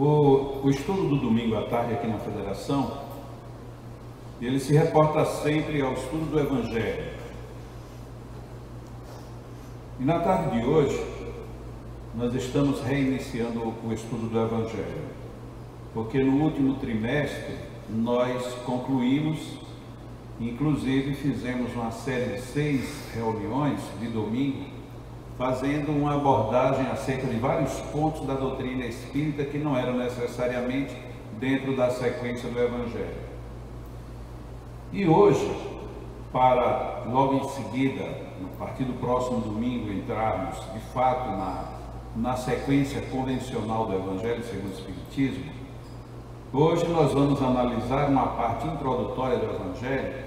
O estudo do domingo à tarde aqui na Federação, ele se reporta sempre ao estudo do Evangelho. E na tarde de hoje, nós estamos reiniciando o estudo do Evangelho, porque no último trimestre nós concluímos, inclusive fizemos uma série de 6 reuniões de domingo, fazendo uma abordagem acerca de vários pontos da doutrina espírita que não eram necessariamente dentro da sequência do Evangelho. E hoje, para logo em seguida, a partir do próximo domingo, entrarmos de fato na sequência convencional do Evangelho segundo o Espiritismo, hoje nós vamos analisar uma parte introdutória do Evangelho,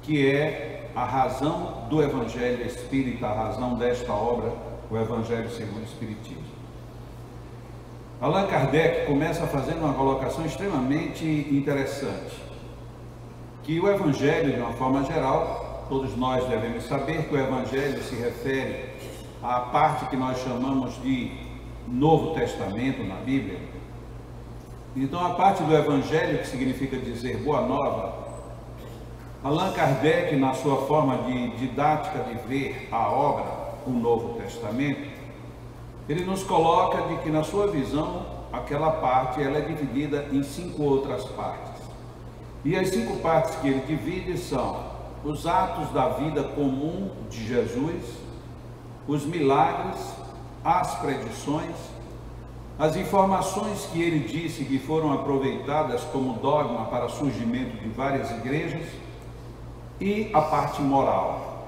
que é a razão do Evangelho Espírita, a razão desta obra, o Evangelho segundo o Espiritismo. Allan Kardec começa fazendo uma colocação extremamente interessante, que o Evangelho, de uma forma geral, todos nós devemos saber que o Evangelho se refere à parte que nós chamamos de Novo Testamento na Bíblia. Então, a parte do Evangelho, que significa dizer Boa Nova, Allan Kardec, na sua forma de didática de ver a obra, o Novo Testamento, ele nos coloca de que, na sua visão, aquela parte ela é dividida em 5 outras partes. E as 5 partes que ele divide são os atos da vida comum de Jesus, os milagres, as predições, as informações que ele disse que foram aproveitadas como dogma para o surgimento de várias igrejas, e a parte moral.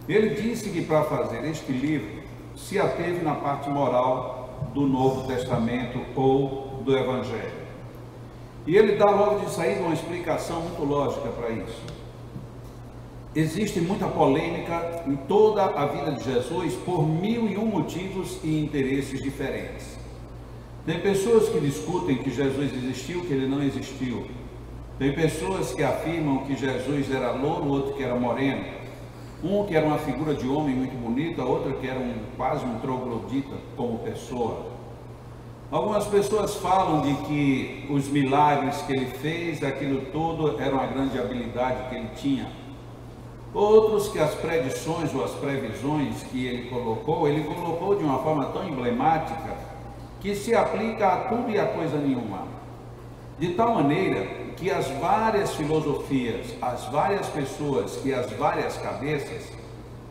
Ele disse que para fazer este livro se ateve na parte moral do Novo Testamento ou do Evangelho. E ele dá logo de saída uma explicação muito lógica para isso. Existe muita polêmica em toda a vida de Jesus por 1001 motivos e interesses diferentes. Tem pessoas que discutem que Jesus existiu, que ele não existiu. Tem pessoas que afirmam que Jesus era louro, outro que era moreno. Um que era uma figura de homem muito bonita, outro que era quase um troglodita como pessoa. Algumas pessoas falam de que os milagres que ele fez, aquilo todo, era uma grande habilidade que ele tinha. Outros que as predições ou as previsões que ele colocou de uma forma tão emblemática que se aplica a tudo e a coisa nenhuma. De tal maneira que as várias filosofias, as várias pessoas e as várias cabeças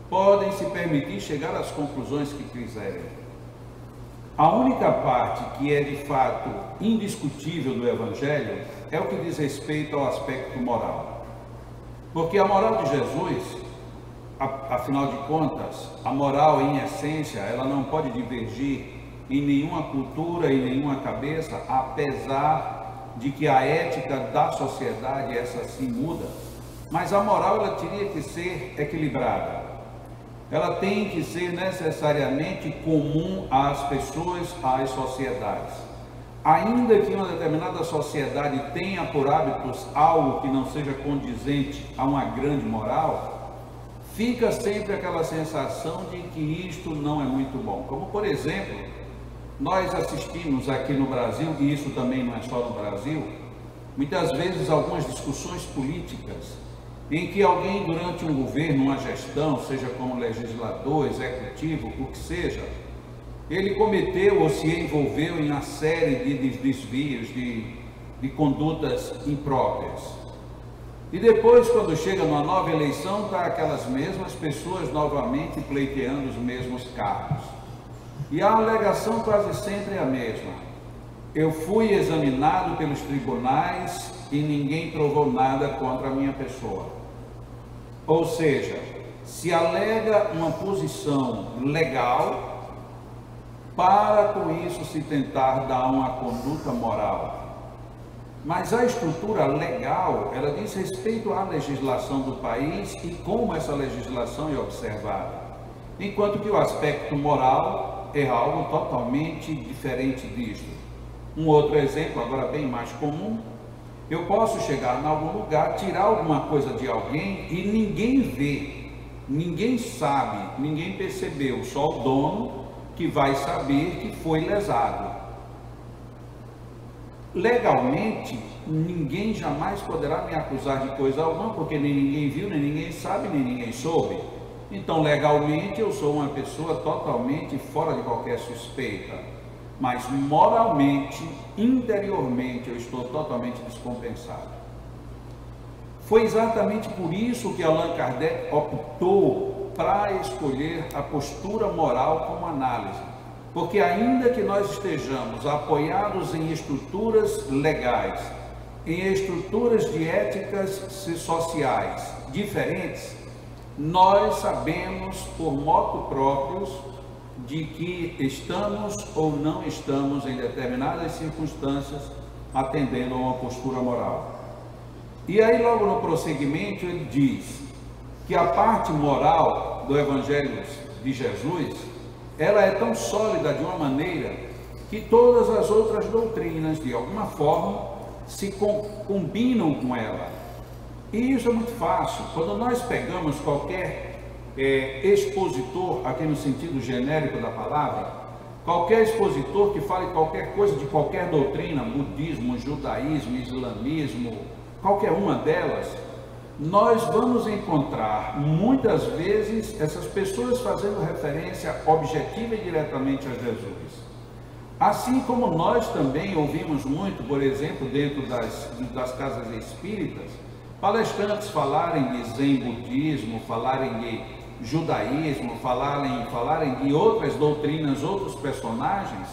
podem se permitir chegar às conclusões que quiserem. A única parte que é de fato indiscutível do Evangelho é o que diz respeito ao aspecto moral. Porque a moral de Jesus, afinal de contas, a moral em essência, ela não pode divergir em nenhuma cultura, em nenhuma cabeça, apesar de que a ética da sociedade, essa sim muda, mas a moral ela teria que ser equilibrada. Ela tem que ser necessariamente comum às pessoas, às sociedades. Ainda que uma determinada sociedade tenha por hábitos algo que não seja condizente a uma grande moral, fica sempre aquela sensação de que isto não é muito bom. Como, por exemplo, nós assistimos aqui no Brasil, e isso também não é só no Brasil, muitas vezes algumas discussões políticas em que alguém durante um governo, uma gestão, seja como legislador, executivo, o que seja, ele cometeu ou se envolveu em uma série de desvios, de condutas impróprias. E depois, quando chega numa nova eleição, está aquelas mesmas pessoas novamente pleiteando os mesmos cargos. E a alegação quase sempre é a mesma. Eu fui examinado pelos tribunais e ninguém provou nada contra a minha pessoa. Ou seja, se alega uma posição legal para com isso se tentar dar uma conduta moral. Mas a estrutura legal, ela diz respeito à legislação do país e como essa legislação é observada. Enquanto que o aspecto moral é algo totalmente diferente disso. Um outro exemplo, agora bem mais comum, eu posso chegar em algum lugar, tirar alguma coisa de alguém e ninguém vê, ninguém sabe, ninguém percebeu, só o dono que vai saber que foi lesado. legalmente, ninguém jamais poderá me acusar de coisa alguma, porque nem ninguém viu, nem ninguém sabe, nem ninguém soube. Então, legalmente, eu sou uma pessoa totalmente fora de qualquer suspeita. Mas, moralmente, interiormente, eu estou totalmente descompensado. Foi exatamente por isso que Allan Kardec optou para escolher a postura moral como análise. Porque ainda que nós estejamos apoiados em estruturas legais, em estruturas de éticas sociais diferentes, nós sabemos por motu próprios de que estamos ou não estamos em determinadas circunstâncias atendendo a uma postura moral. E aí logo no prosseguimento ele diz que a parte moral do Evangelho de Jesus, ela é tão sólida de uma maneira que todas as outras doutrinas, de alguma forma, se combinam com ela. E isso é muito fácil. Quando nós pegamos qualquer expositor, aqui no sentido genérico da palavra, qualquer expositor que fale qualquer coisa de qualquer doutrina, budismo, judaísmo, islamismo, qualquer uma delas, nós vamos encontrar muitas vezes essas pessoas fazendo referência objetiva e diretamente a Jesus. Assim como nós também ouvimos muito, por exemplo, dentro das casas espíritas, palestrantes falarem de Zen budismo, falarem de judaísmo, falarem de outras doutrinas, outros personagens,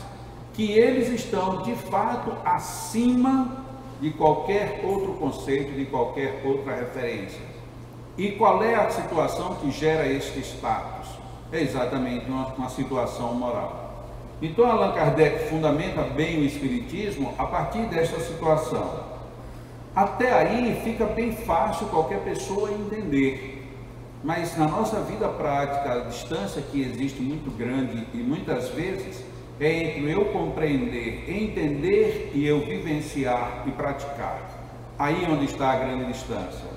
que eles estão de fato acima de qualquer outro conceito, de qualquer outra referência. E qual é a situação que gera este status? É exatamente uma situação moral. Então Allan Kardec fundamenta bem o Espiritismo a partir desta situação. Até aí fica bem fácil qualquer pessoa entender, mas na nossa vida prática, a distância que existe muito grande e muitas vezes é entre eu compreender, entender e eu vivenciar e praticar. Aí onde está a grande distância.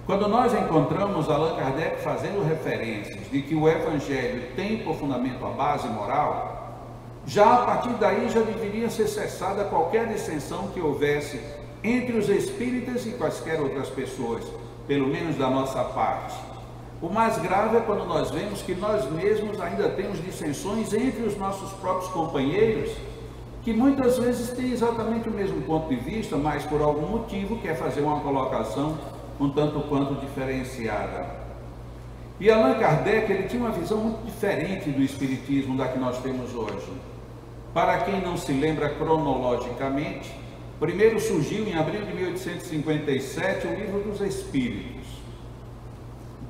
Quando nós encontramos Allan Kardec fazendo referências de que o Evangelho tem por fundamento a base moral, já a partir daí já deveria ser cessada qualquer dissensão que houvesse entre os espíritas e quaisquer outras pessoas, pelo menos da nossa parte. O mais grave é quando nós vemos que nós mesmos ainda temos dissensões entre os nossos próprios companheiros, que muitas vezes têm exatamente o mesmo ponto de vista, mas por algum motivo quer fazer uma colocação um tanto quanto diferenciada. E Allan Kardec, ele tinha uma visão muito diferente do Espiritismo da que nós temos hoje. Para quem não se lembra cronologicamente, primeiro surgiu em abril de 1857 o Livro dos Espíritos.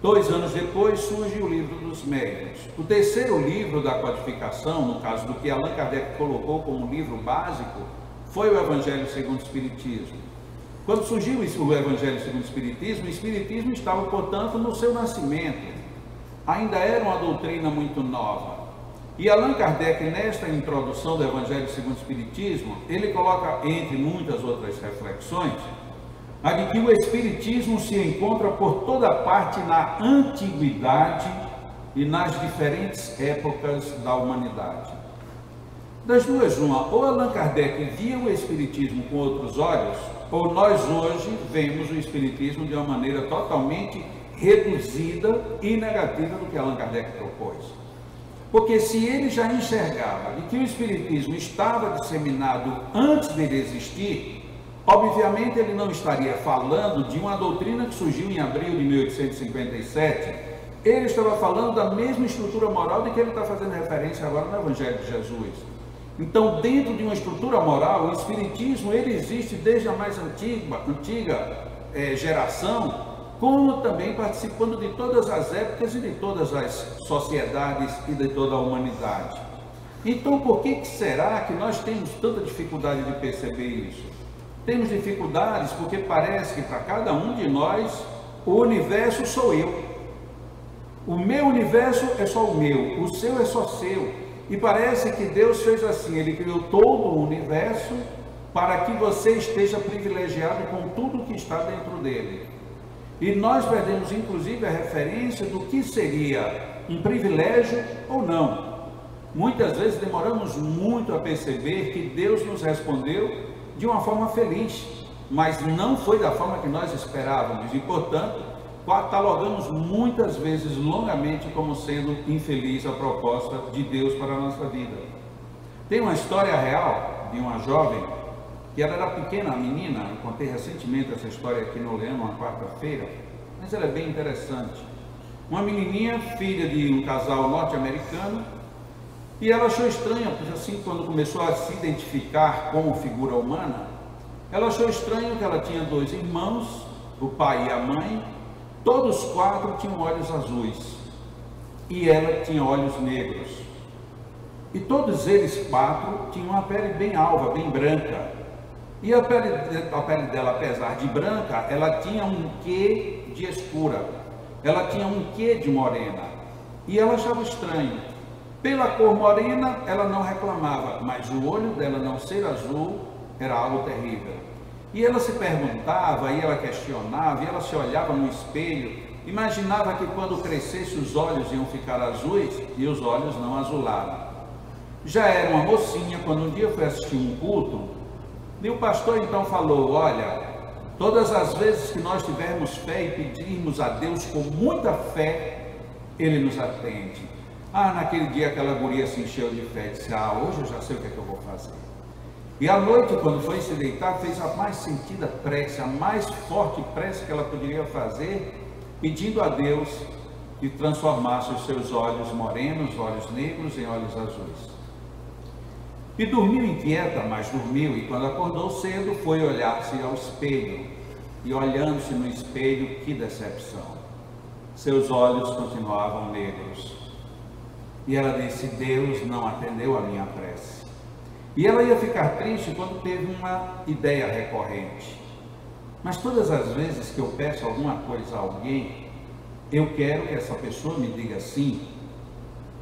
2 anos depois surge o Livro dos Médiuns. O terceiro livro da codificação, no caso do que Allan Kardec colocou como livro básico, foi o Evangelho segundo o Espiritismo. Quando surgiu o Evangelho segundo o Espiritismo estava, portanto, no seu nascimento. Ainda era uma doutrina muito nova. E Allan Kardec, nesta introdução do Evangelho segundo o Espiritismo, ele coloca, entre muitas outras reflexões, a de que o Espiritismo se encontra por toda parte na antiguidade e nas diferentes épocas da humanidade. Das duas, uma, ou Allan Kardec via o Espiritismo com outros olhos, ou nós hoje vemos o Espiritismo de uma maneira totalmente reduzida e negativa do que Allan Kardec propôs. Porque se ele já enxergava de que o Espiritismo estava disseminado antes dele existir, obviamente ele não estaria falando de uma doutrina que surgiu em abril de 1857, ele estava falando da mesma estrutura moral de que ele está fazendo referência agora no Evangelho de Jesus. Então, dentro de uma estrutura moral, o Espiritismo ele existe desde a mais antiga geração, como também participando de todas as épocas e de todas as sociedades e de toda a humanidade. Então, por que será que nós temos tanta dificuldade de perceber isso? Temos dificuldades porque parece que para cada um de nós, o universo sou eu. O meu universo é só o meu, o seu é só seu. E parece que Deus fez assim, Ele criou todo o universo para que você esteja privilegiado com tudo que está dentro dele. E nós perdemos inclusive a referência do que seria um privilégio ou não. Muitas vezes demoramos muito a perceber que Deus nos respondeu de uma forma feliz, mas não foi da forma que nós esperávamos e, portanto, catalogamos muitas vezes longamente como sendo infeliz a proposta de Deus para a nossa vida. Tem uma história real de uma jovem que ela era pequena, a menina, eu contei recentemente essa história aqui no Leão, uma quarta-feira, mas ela é bem interessante. Uma menininha, filha de um casal norte-americano, e ela achou estranho, porque assim, quando começou a se identificar como figura humana, ela achou estranho que ela tinha 2 irmãos, o pai e a mãe, todos 4 tinham olhos azuis, e ela tinha olhos negros. E todos eles 4 tinham uma pele bem alva, bem branca. E a pele dela, apesar de branca, ela tinha um quê de escura, ela tinha um quê de morena. E ela achava estranho. Pela cor morena, ela não reclamava, mas o olho dela não ser azul era algo terrível. E ela se perguntava, e ela questionava, e ela se olhava no espelho, imaginava que quando crescesse os olhos iam ficar azuis, e os olhos não azularam. Já era uma mocinha, quando um dia foi assistir um culto, e o pastor então falou: olha, todas as vezes que nós tivermos fé e pedirmos a Deus com muita fé, Ele nos atende. Naquele dia aquela guria se encheu de fé e disse: hoje eu já sei o que é que eu vou fazer. E à noite, quando foi se deitar, fez a mais sentida prece, a mais forte prece que ela poderia fazer, pedindo a Deus que transformasse os seus olhos morenos, olhos negros, em olhos azuis. E dormiu inquieta, mas dormiu, e quando acordou cedo, foi olhar-se ao espelho, e olhando-se no espelho, que decepção! Seus olhos continuavam negros. E ela disse: Deus não atendeu a minha prece. E ela ia ficar triste quando teve uma ideia recorrente. Mas todas as vezes que eu peço alguma coisa a alguém, eu quero que essa pessoa me diga sim,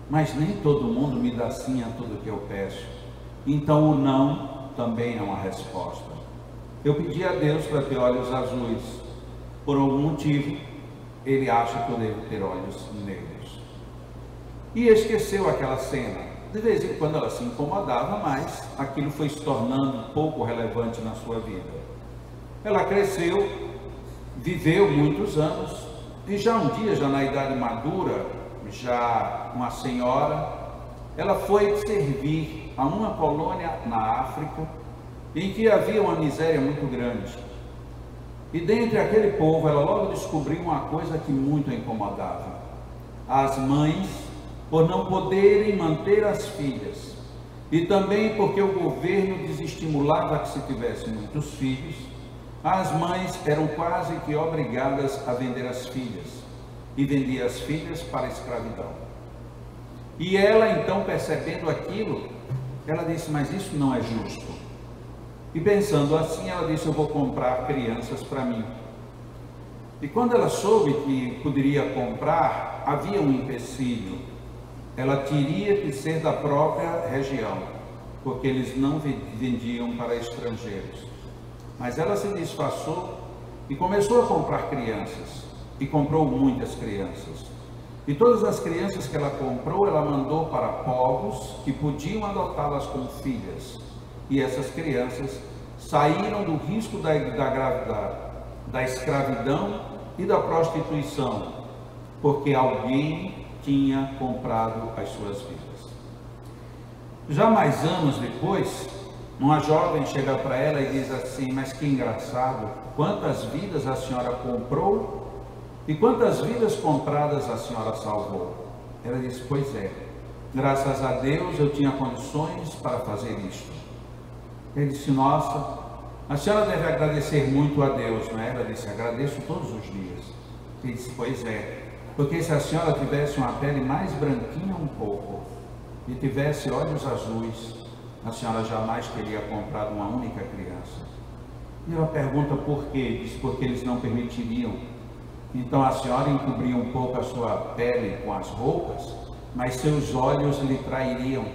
mas nem todo mundo me dá sim a tudo que eu peço. Então o não também é uma resposta. Eu pedi a Deus para ter olhos azuis. Por algum motivo, Ele acha que eu devo ter olhos negros. E esqueceu aquela cena. De vez em quando ela se incomodava, mas aquilo foi se tornando pouco relevante na sua vida. Ela cresceu, viveu muitos anos, e já um dia, já na idade madura, já uma senhora, ela foi servir a uma colônia na África, em que havia uma miséria muito grande. E dentre aquele povo, ela logo descobriu uma coisa que muito a incomodava. As mães, por não poderem manter as filhas, e também porque o governo desestimulava que se tivesse muitos filhos, as mães eram quase que obrigadas a vender as filhas, e vendia as filhas para a escravidão. E ela então, percebendo aquilo, ela disse: mas isso não é justo. E pensando assim, ela disse: eu vou comprar crianças para mim. E quando ela soube que poderia comprar, havia um empecilho. Ela teria que ser da própria região, porque eles não vendiam para estrangeiros. Mas ela se disfarçou e começou a comprar crianças, e comprou muitas crianças. E todas as crianças que ela comprou, ela mandou para povos que podiam adotá-las como filhas. E essas crianças saíram do risco da escravidão e da prostituição, porque alguém tinha comprado as suas vidas. Já mais anos depois, uma jovem chega para ela e diz assim: mas que engraçado, quantas vidas a senhora comprou e quantas vidas compradas a senhora salvou? Ela disse: pois é, graças a Deus eu tinha condições para fazer isto. Ele disse: nossa, a senhora deve agradecer muito a Deus, não é? Ela disse: agradeço todos os dias. Ele disse: pois é, porque se a senhora tivesse uma pele mais branquinha um pouco e tivesse olhos azuis, a senhora jamais teria comprado uma única criança. E ela pergunta por quê? Diz: porque eles não permitiriam. Então a senhora encobria um pouco a sua pele com as roupas, mas seus olhos lhe trairiam.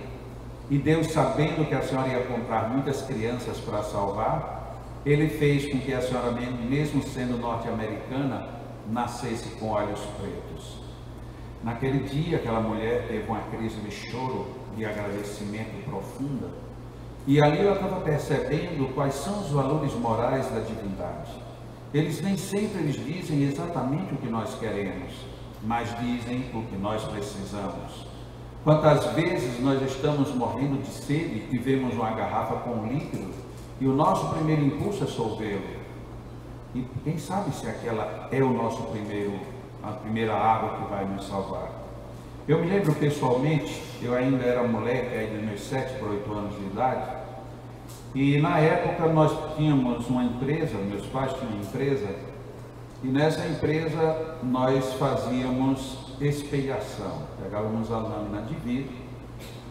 E Deus, sabendo que a senhora ia comprar muitas crianças para salvar, Ele fez com que a senhora, mesmo sendo norte-americana, nascesse com olhos pretos. Naquele dia, aquela mulher teve uma crise de choro, de agradecimento profunda, E ali eu estava percebendo quais são os valores morais da divindade. Eles nem sempre eles dizem exatamente o que nós queremos, mas dizem o que nós precisamos. Quantas vezes nós estamos morrendo de sede e vemos uma garrafa com um líquido e o nosso primeiro impulso é sorvê-lo. E quem sabe se aquela é o nosso a primeira água que vai nos salvar. Eu me lembro pessoalmente, eu ainda era moleque, aí dos meus 7 para 8 anos de idade, e na época nós tínhamos uma empresa, meus pais tinham uma empresa, e nessa empresa nós fazíamos espelhação, pegávamos a lâmina de vidro,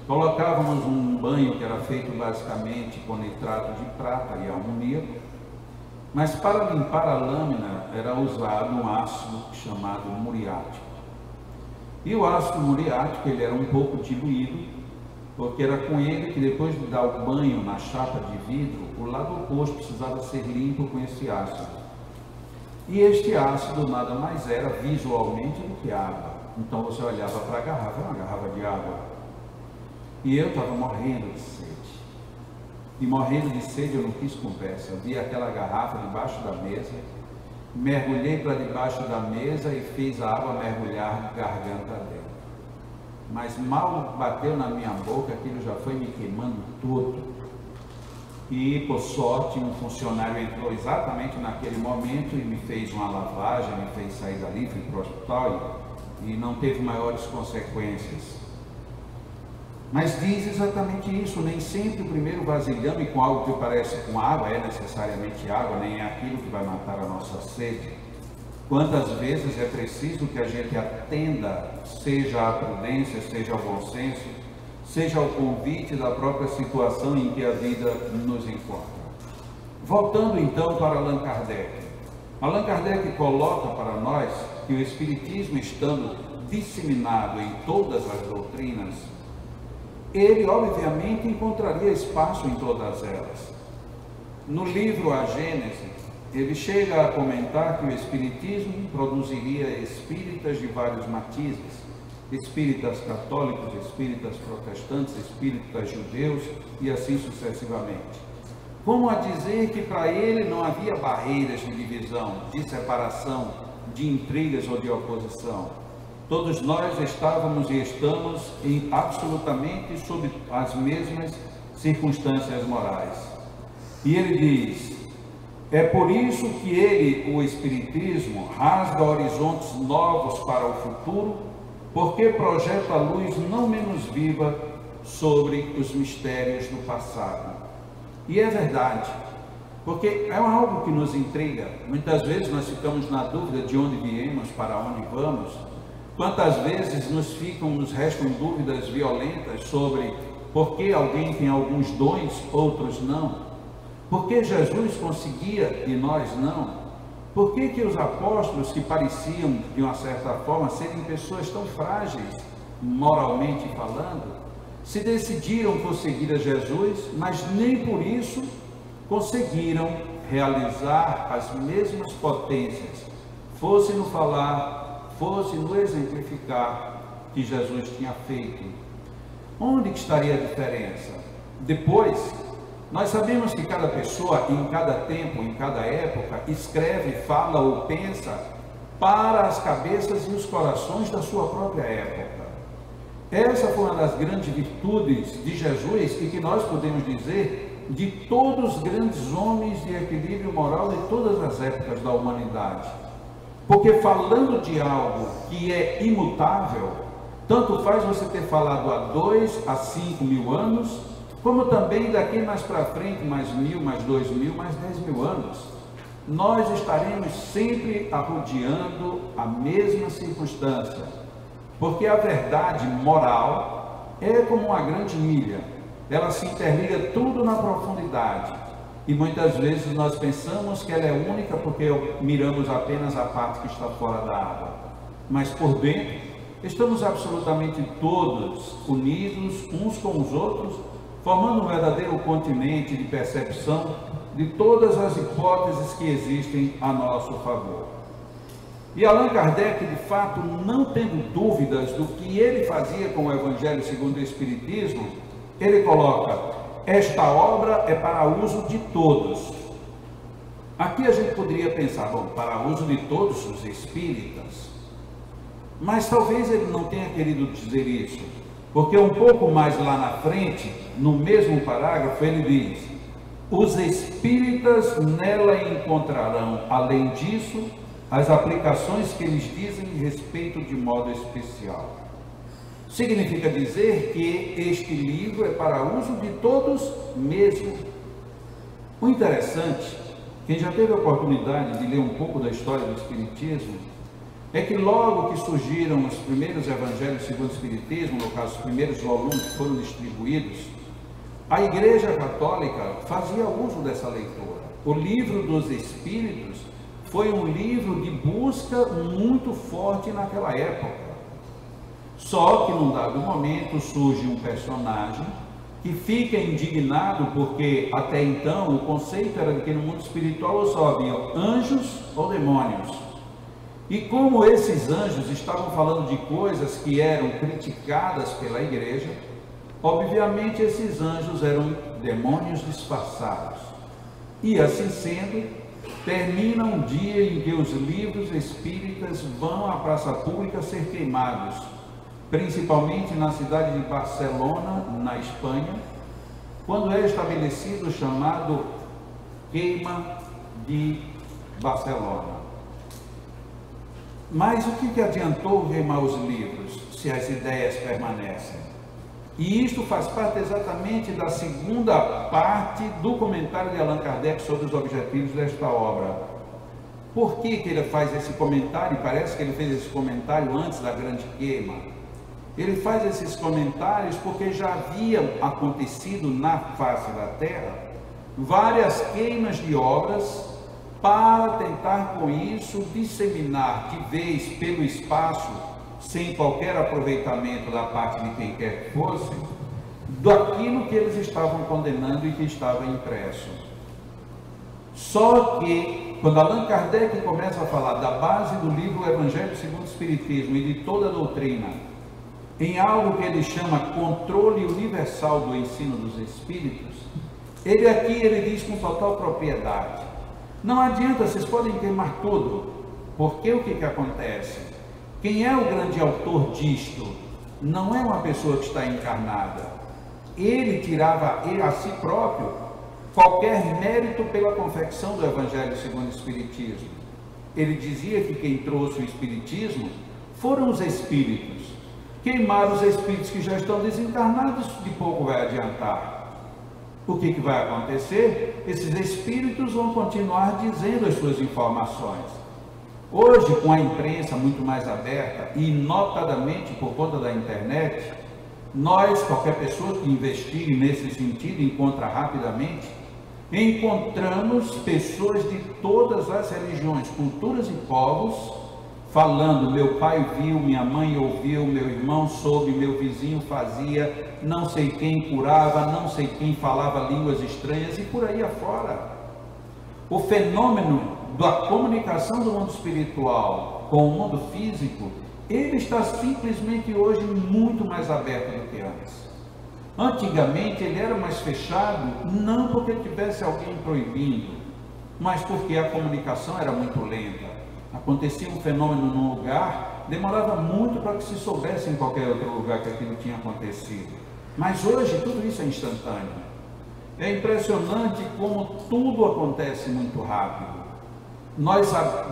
colocávamos um banho que era feito basicamente com nitrato de prata e amoníaco, mas para limpar a lâmina era usado um ácido chamado muriático. E o ácido muriático ele era um pouco diluído, porque era com ele que depois de dar o banho na chapa de vidro, o lado oposto precisava ser limpo com esse ácido. E este ácido nada mais era visualmente do que água. Então você olhava para a garrafa, uma garrafa de água. E eu estava morrendo de sede. E morrendo de sede eu não quis conversa. Eu vi aquela garrafa debaixo da mesa, mergulhei para debaixo da mesa e fiz a água mergulhar na garganta dela. Mas mal bateu na minha boca, aquilo já foi me queimando todo. E por sorte um funcionário entrou exatamente naquele momento e me fez uma lavagem, me fez sair dali, fui para o hospital e não teve maiores consequências. Mas diz exatamente isso, nem sempre o primeiro vasilhame com algo que parece com água é necessariamente água, nem é aquilo que vai matar a nossa sede. Quantas vezes é preciso que a gente atenda, seja a prudência, seja o bom senso, seja o convite da própria situação em que a vida nos encontra. Voltando então para Allan Kardec. Allan Kardec coloca para nós que o Espiritismo, estando disseminado em todas as doutrinas, ele obviamente encontraria espaço em todas elas. No livro A Gênese, ele chega a comentar que o Espiritismo produziria espíritas de vários matizes, espíritas católicos, espíritas protestantes, espíritas judeus e assim sucessivamente. Como a dizer que para ele não havia barreiras de divisão, de separação, de intrigas ou de oposição. Todos nós estávamos e estamos absolutamente sob as mesmas circunstâncias morais. E ele diz, é por isso que ele, o Espiritismo, rasga horizontes novos para o futuro, porque projeta a luz não menos viva sobre os mistérios do passado. E é verdade, porque é algo que nos intriga. Muitas vezes nós ficamos na dúvida de onde viemos, para onde vamos. Quantas vezes nos restam dúvidas violentas sobre por que alguém tem alguns dons, outros não? Por que Jesus conseguia e nós não? Por que que os apóstolos, que pareciam, de uma certa forma, serem pessoas tão frágeis, moralmente falando, se decidiram por seguir a Jesus, mas nem por isso conseguiram realizar as mesmas potências, fosse no falar, fosse no exemplificar que Jesus tinha feito? Onde que estaria a diferença? Depois, nós sabemos que cada pessoa, em cada tempo, em cada época, escreve, fala ou pensa para as cabeças e os corações da sua própria época. Essa foi uma das grandes virtudes de Jesus e que nós podemos dizer de todos os grandes homens de equilíbrio moral de todas as épocas da humanidade. Porque falando de algo que é imutável, tanto faz você ter falado há 2 a 5 mil anos, como também daqui mais para frente, mais 1000, mais 2000, mais 10.000 anos. Nós estaremos sempre arrodeando a mesma circunstância, porque a verdade moral é como uma grande milha, ela se interliga tudo na profundidade. E muitas vezes nós pensamos que ela é única porque miramos apenas a parte que está fora da água. Mas por dentro, estamos absolutamente todos unidos uns com os outros, formando um verdadeiro continente de percepção de todas as hipóteses que existem a nosso favor. E Allan Kardec, de fato, não tendo dúvidas do que ele fazia com o Evangelho segundo o Espiritismo, ele coloca: esta obra é para uso de todos. Aqui a gente poderia pensar, bom, para uso de todos os espíritas, mas talvez ele não tenha querido dizer isso, porque um pouco mais lá na frente, no mesmo parágrafo, ele diz: os espíritas nela encontrarão, além disso, as aplicações que eles dizem respeito de modo especial. Significa dizer que este livro é para uso de todos mesmo. O interessante, quem já teve a oportunidade de ler um pouco da história do Espiritismo, é que logo que surgiram os primeiros evangelhos segundo o Espiritismo, no caso, os primeiros volumes que foram distribuídos, a Igreja Católica fazia uso dessa leitura. O Livro dos Espíritos foi um livro de busca muito forte naquela época. Só que num dado momento surge um personagem que fica indignado, porque até então o conceito era de que no mundo espiritual só haviam anjos ou demônios. E como esses anjos estavam falando de coisas que eram criticadas pela igreja, obviamente esses anjos eram demônios disfarçados. E assim sendo, termina um dia em que os livros espíritas vão à praça pública ser queimados, principalmente na cidade de Barcelona, na Espanha, quando é estabelecido o chamado queima de Barcelona. Mas o que adiantou queimar os livros, se as ideias permanecem? E isto faz parte exatamente da segunda parte do comentário de Allan Kardec sobre os objetivos desta obra. Por que ele faz esse comentário? Parece que ele fez esse comentário antes da grande queima. Ele faz esses comentários porque já haviam acontecido na face da Terra várias queimas de obras para tentar com isso disseminar de vez pelo espaço, sem qualquer aproveitamento da parte de quem quer que fosse, daquilo que eles estavam condenando e que estava impresso. Só que, quando Allan Kardec começa a falar da base do livro Evangelho segundo o Espiritismo e de toda a doutrina, em algo que ele chama controle universal do ensino dos espíritos, ele diz com total propriedade: não adianta, vocês podem queimar tudo, porque o que acontece? Quem é o grande autor disto não é uma pessoa que está encarnada. Ele tirava a si próprio qualquer mérito pela confecção do Evangelho segundo o Espiritismo. Ele dizia que quem trouxe o Espiritismo foram os espíritos. Queimar os espíritos que já estão desencarnados, de pouco vai adiantar. O que vai acontecer? Esses espíritos vão continuar dizendo as suas informações. Hoje, com a imprensa muito mais aberta, e notadamente por conta da internet, nós, qualquer pessoa que investigue nesse sentido, encontra rapidamente, encontramos pessoas de todas as religiões, culturas e povos, falando: meu pai viu, minha mãe ouviu, meu irmão soube, meu vizinho fazia, não sei quem curava, não sei quem falava línguas estranhas, e por aí afora. O fenômeno da comunicação do mundo espiritual com o mundo físico, ele está simplesmente hoje muito mais aberto do que antes. Antigamente ele era mais fechado, não porque tivesse alguém proibindo, mas porque a comunicação era muito lenta. Acontecia um fenômeno num lugar, demorava muito para que se soubesse em qualquer outro lugar que aquilo tinha acontecido. Mas hoje tudo isso é instantâneo. É impressionante como tudo acontece muito rápido.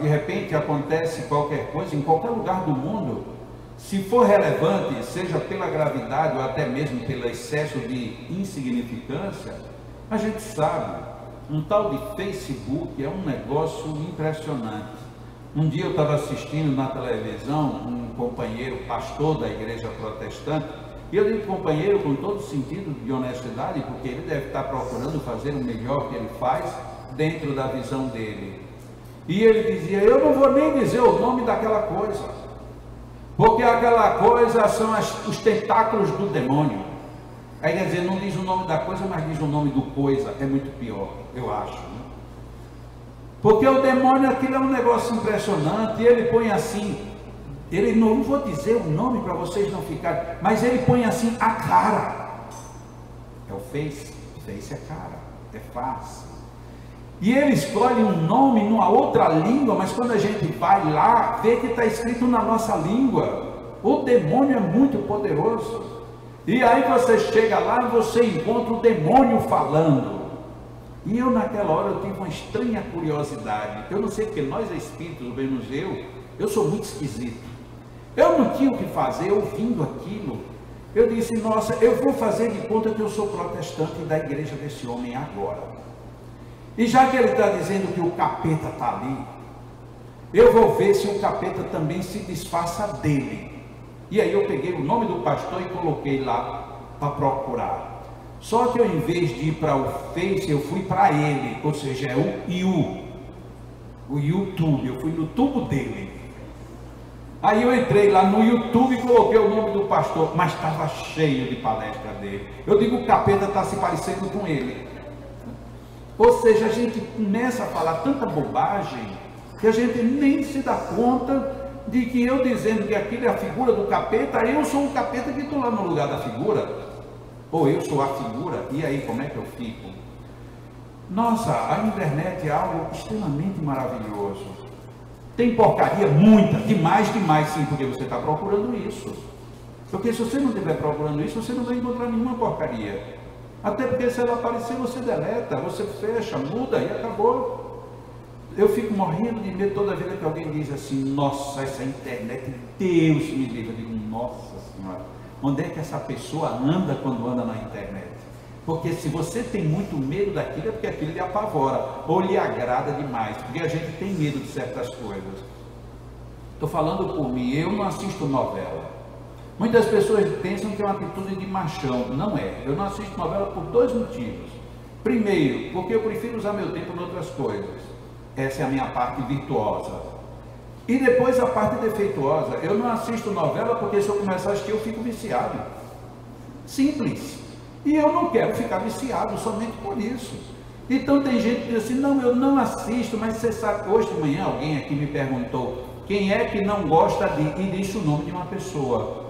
De repente acontece qualquer coisa em qualquer lugar do mundo, se for relevante, seja pela gravidade ou até mesmo pelo excesso de insignificância, a gente sabe, um tal de Facebook é um negócio impressionante. Um dia eu estava assistindo na televisão um companheiro, pastor da igreja protestante, e eu digo companheiro com todo sentido de honestidade, porque ele deve estar procurando fazer o melhor que ele faz dentro da visão dele. E ele dizia: eu não vou nem dizer o nome daquela coisa, porque aquela coisa são os tentáculos do demônio. Aí quer dizer, não diz o nome da coisa, mas diz o nome do coisa. É muito pior, eu acho, né? Porque o demônio, aquilo é um negócio impressionante. E ele põe assim, ele não vou dizer o nome para vocês não ficarem, mas ele põe assim a cara. É o Isso é cara, é fácil. E ele escolhe um nome numa outra língua, mas quando a gente vai lá, vê que está escrito na nossa língua. O demônio é muito poderoso. E aí você chega lá e você encontra o demônio falando. E eu naquela hora eu tive uma estranha curiosidade. Eu não sei porque nós espíritos, pelo menos eu sou muito esquisito. Eu não tinha o que fazer ouvindo aquilo. Eu disse, nossa, eu vou fazer de conta que eu sou protestante da igreja desse homem agora. E já que ele está dizendo que o capeta está ali, eu vou ver se o capeta também se disfarça dele. E aí eu peguei o nome do pastor e coloquei lá para procurar. Só que eu, em vez de ir para o Face, eu fui para ele, ou seja, é o YouTube, eu fui no tubo dele. Aí eu entrei lá no YouTube e coloquei o nome do pastor, mas estava cheio de palestra dele. Eu digo, o capeta está se parecendo com ele. Ou seja, a gente começa a falar tanta bobagem que a gente nem se dá conta de que eu dizendo que aquilo é a figura do capeta, eu sou o capeta que estou lá no lugar da figura. Ou eu sou a figura, e aí como é que eu fico? Nossa, a internet é algo extremamente maravilhoso. Tem porcaria, muita, demais sim, porque você está procurando isso. Porque se você não estiver procurando isso, você não vai encontrar nenhuma porcaria. Até porque se ela aparecer, você deleta, você fecha, muda e acabou. Eu fico morrendo de medo toda vez que alguém diz assim, nossa, essa internet, Deus me livre. Eu digo, nossa senhora. Onde é que essa pessoa anda quando anda na internet? Porque se você tem muito medo daquilo, é porque aquilo lhe apavora, ou lhe agrada demais, porque a gente tem medo de certas coisas. Estou falando por mim, eu não assisto novela. Muitas pessoas pensam que é uma atitude de machão. Não é. Eu não assisto novela por dois motivos. Primeiro, porque eu prefiro usar meu tempo em outras coisas. Essa é a minha parte virtuosa. E depois a parte defeituosa, eu não assisto novela porque se eu começar a assistir eu fico viciado. Simples. E eu não quero ficar viciado somente por isso. Então tem gente que diz assim, não, eu não assisto, mas você sabe, hoje de manhã alguém aqui me perguntou, quem é que não gosta de, e disse o nome de uma pessoa.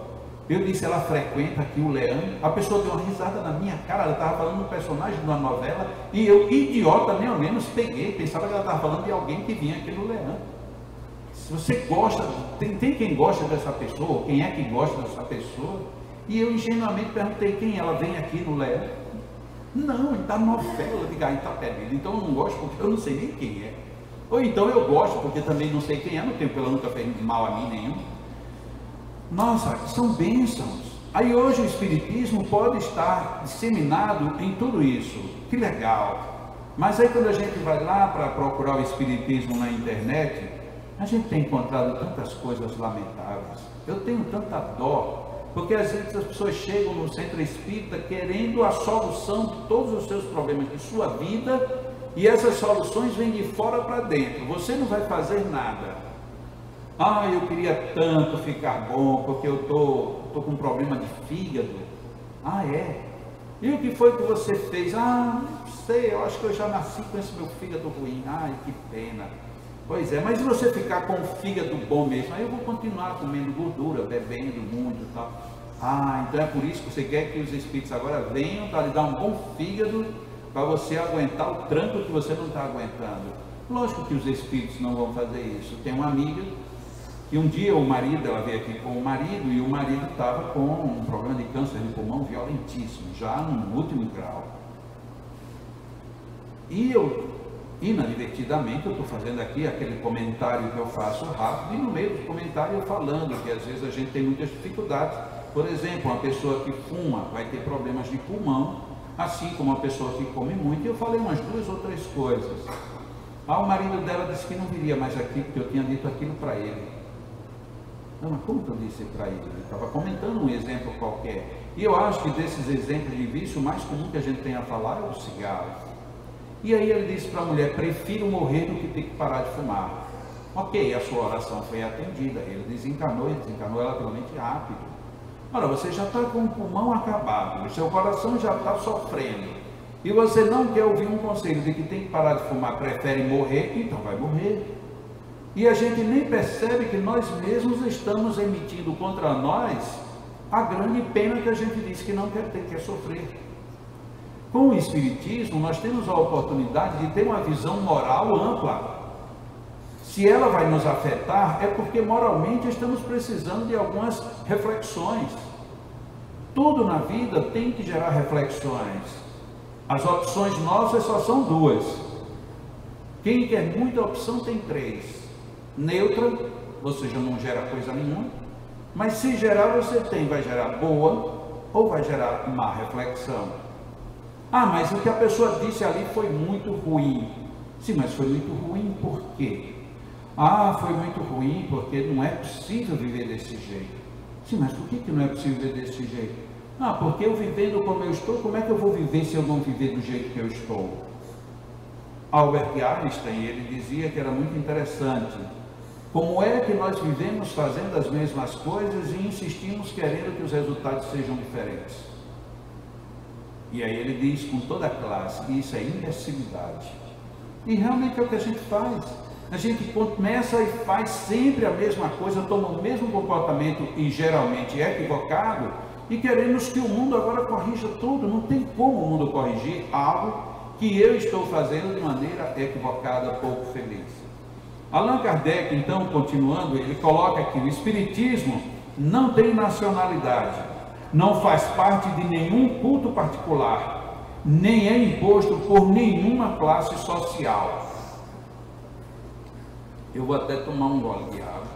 Eu disse, ela frequenta aqui o Leandro, a pessoa deu uma risada na minha cara, ela estava falando do personagem de uma novela, e eu, idiota, nem ao menos peguei, pensava que ela estava falando de alguém que vinha aqui no Leandro. Se você gosta, tem quem gosta dessa pessoa, quem é que gosta dessa pessoa? E eu ingenuamente perguntei quem ela vem aqui no Leandro. Não, ele está novela de Gaí, está perdido, então eu não gosto porque eu não sei nem quem é. Ou então eu gosto porque também não sei quem é, no tempo ela nunca fez mal a mim nenhum. Nossa, são bênçãos. Aí hoje o Espiritismo pode estar disseminado em tudo isso, que legal. Mas aí quando a gente vai lá para procurar o Espiritismo na internet, a gente tem encontrado tantas coisas lamentáveis. Eu tenho tanta dó, porque às vezes as pessoas chegam no centro espírita querendo a solução de todos os seus problemas de sua vida, e essas soluções vêm de fora para dentro. Você não vai fazer nada. Ah, eu queria tanto ficar bom, porque eu tô com um problema de fígado. Ah, é? E o que foi que você fez? Ah, não sei, eu acho que eu já nasci com esse meu fígado ruim. Ai, que pena. Pois é, mas se você ficar com o fígado bom mesmo, aí eu vou continuar comendo gordura, bebendo muito e tal. Ah, então é por isso que você quer que os espíritos agora venham para lhe dar um bom fígado, para você aguentar o tranco que você não está aguentando. Lógico que os espíritos não vão fazer isso. Tem uma amiga que um dia o marido, ela veio aqui com o marido, e o marido estava com um problema de câncer de pulmão violentíssimo, já no último grau. E eu, inadvertidamente, eu estou fazendo aqui aquele comentário que eu faço rápido, e no meio do comentário eu falando que às vezes a gente tem muitas dificuldades. Por exemplo, uma pessoa que fuma vai ter problemas de pulmão, assim como uma pessoa que come muito. E eu falei umas duas ou três coisas. Ah, o marido dela disse que não viria mais aqui, porque eu tinha dito aquilo para ele. Não, mas como que eu disse para ele? Ele estava comentando um exemplo qualquer. E eu acho que desses exemplos de vício, o mais comum que a gente tem a falar é o cigarro. E aí ele disse para a mulher, prefiro morrer do que ter que parar de fumar. Ok, a sua oração foi atendida, ele desencanou relativamente rápido. Ora, você já está com o pulmão acabado, o seu coração já está sofrendo, e você não quer ouvir um conselho de que tem que parar de fumar, prefere morrer, então vai morrer. E a gente nem percebe que nós mesmos estamos emitindo contra nós a grande pena que a gente diz que não quer ter, quer sofrer. Com o Espiritismo, nós temos a oportunidade de ter uma visão moral ampla. Se ela vai nos afetar, é porque moralmente estamos precisando de algumas reflexões. Tudo na vida tem que gerar reflexões. As opções nossas só são duas. Quem quer muita opção tem três. Neutra, ou seja, não gera coisa nenhuma. Mas se gerar, vai gerar boa ou vai gerar má reflexão. Ah, mas o que a pessoa disse ali foi muito ruim. Sim, mas foi muito ruim por quê? Ah, foi muito ruim porque não é possível viver desse jeito. Sim, mas por que não é possível viver desse jeito? Ah, porque eu vivendo como eu estou, como é que eu vou viver se eu não viver do jeito que eu estou? Albert Einstein, ele dizia que era muito interessante. Como é que nós vivemos fazendo as mesmas coisas e insistimos querendo que os resultados sejam diferentes? E aí ele diz com toda a classe, isso é imbecilidade. E realmente é o que a gente faz. A gente começa e faz sempre a mesma coisa, toma o mesmo comportamento e geralmente é equivocado, e queremos que o mundo agora corrija tudo. Não tem como o mundo corrigir algo que eu estou fazendo de maneira equivocada, pouco feliz. Allan Kardec, então, continuando, ele coloca que o Espiritismo não tem nacionalidade, não faz parte de nenhum culto particular, nem é imposto por nenhuma classe social. Eu vou até tomar um gole de água,